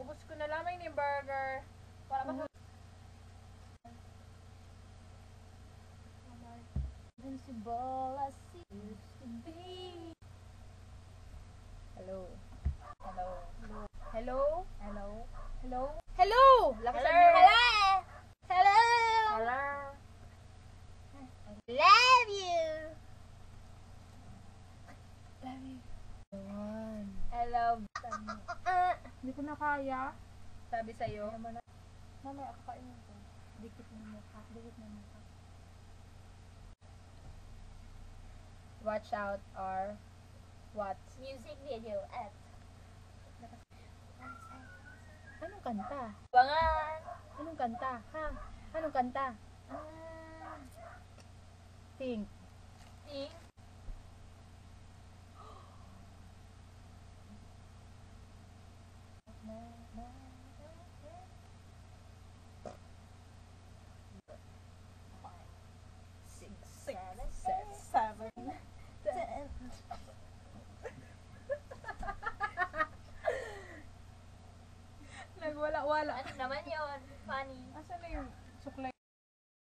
Ubus ko na lamang ni burger. Para ba invincible as it used to be. Hello. Hello. Hello. Hello. Hello. Hello. Lakasan niyo. Hello. Hello. Hello. Love you. Love you. I love. Hindi ko na kaya. Sabi sa'yo. Mamaya kakainin ko. Dikit na mukha. Dikit na mukha. Watch out our what? Music video at Anong kanta? Bangan. Anong kanta? Ha? Anong kanta? Think. Ting. Seven. Nagwala-wala. Ano naman yun? Funny. Asan na yung suklay?